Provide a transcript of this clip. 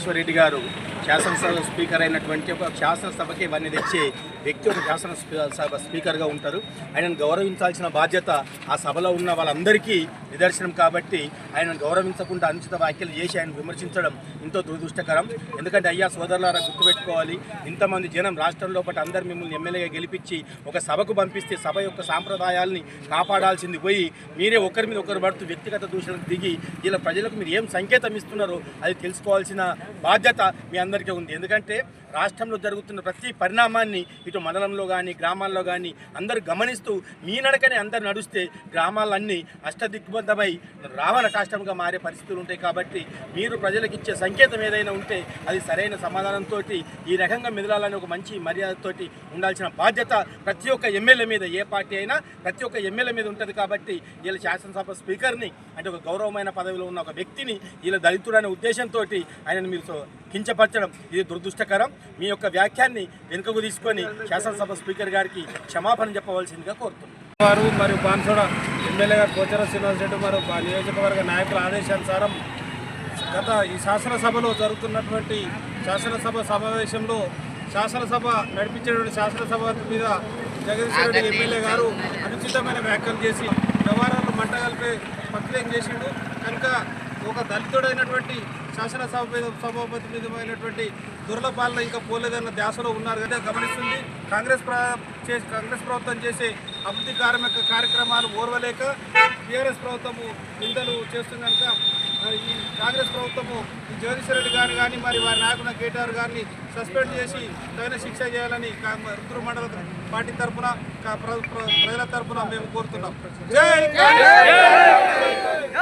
జగదీశ్వర్ రెడ్డి గారు శాసనసభ స్పీకర్ అయినటువంటి ఒక శాసనసభకి ఇవన్నీ తెచ్చే వ్యక్తి ఒక శాసనసభ స్పీకర్గా ఉంటారు. ఆయనను గౌరవించాల్సిన బాధ్యత ఆ సభలో ఉన్న వాళ్ళందరికీ నిదర్శనం. కాబట్టి ఆయనను గౌరవించకుండా అనుచిత వ్యాఖ్యలు చేసి ఆయన విమర్శించడం ఎంతో దురదృష్టకరం. ఎందుకంటే అయ్యా సోదరులారా గుర్తుపెట్టుకోవాలి, ఇంతమంది జనం రాష్ట్రంలో పాటు అందరు మిమ్మల్ని ఎమ్మెల్యేగా గెలిపించి ఒక సభకు పంపిస్తే సభ యొక్క సాంప్రదాయాల్ని కాపాడాల్సింది పోయి మీరే ఒకరి మీద ఒకరు పడుతూ వ్యక్తిగత దూషణకు దిగి ఇలా ప్రజలకు మీరు ఏం సంకేతం ఇస్తున్నారో అది తెలుసుకోవాల్సిన బాధ్యత మీ అందరికీ ఉంది. ఎందుకంటే రాష్ట్రంలో జరుగుతున్న ప్రతి పరిణామాన్ని ఇటు మండలంలో కానీ గ్రామాల్లో కానీ అందరూ గమనిస్తూ మీ నడకనే అందరు నడుస్తే గ్రామాలన్నీ అష్టదిగ్బంధమై రావణ కాష్టంగా మారే పరిస్థితులు ఉంటాయి. కాబట్టి మీరు ప్రజలకు ఇచ్చే సంకేతం ఏదైనా ఉంటే అది సరైన సమాధానంతో ఈ రకంగా మెదలాలని ఒక మంచి మర్యాదతోటి ఉండాల్సిన బాధ్యత ప్రతి ఒక్క ఎమ్మెల్యే మీద, ఏ పార్టీ అయినా ప్రతి ఒక్క ఎమ్మెల్యే మీద ఉంటుంది. కాబట్టి వీళ్ళ శాసనసభ స్పీకర్ని అంటే ఒక గౌరవమైన పదవిలో ఉన్న ఒక వ్యక్తిని వీళ్ళ దళితుడనే ఉద్దేశంతో ఆయనను మీరు కించపరచడం ఇది దురదృష్టకరం. మీ యొక్క వ్యాఖ్యాన్ని వెనుకకు తీసుకొని శాసనసభ స్పీకర్ గారికి క్షమాపణ చెప్పవలసిందిగా కోరుతున్నాను. వారు మరియు బాన్సోడ ఎమ్మెల్యే గారు పోచారం శ్రీనివాస్ రెడ్డి మరియు నియోజకవర్గ నాయకుల ఆదేశానుసారం ఈ శాసనసభలో జరుగుతున్నటువంటి శాసనసభ సమావేశంలో శాసనసభ నడిపించేటువంటి శాసనసభ మీద జగదీశ్వర్ రెడ్డి ఎమ్మెల్యే గారు అనుచితమైన వ్యాఖ్యలు చేసి వ్యవహారాలను మంటగలిపే ప్రక్రియ చేసిండు. కనుక ఒక దళితుడైనటువంటి సభాపతి మీదమైనటువంటి దుర్లపాలన ఇంకా పోలేదన్న ధ్యాసలో ఉన్నారు కదా గమనిస్తుంది. కాంగ్రెస్ ప్రభుత్వం చేసే అభివృద్ధి కార్యక్రమాలు ఓర్వలేక టీఆర్ఎస్ ప్రభుత్వము నిందలు చేస్తుంది. కనుక ఈ కాంగ్రెస్ ప్రభుత్వము ఈ జగదీశ్వర్ రెడ్డి గారిని కానీ మరి వారి నాయకుల కేటీఆర్ గారిని సస్పెండ్ చేసి తగిన శిక్ష చేయాలని రుద్రు మండల పార్టీ తరఫున ప్రజల తరఫున మేము కోరుతున్నాం. జై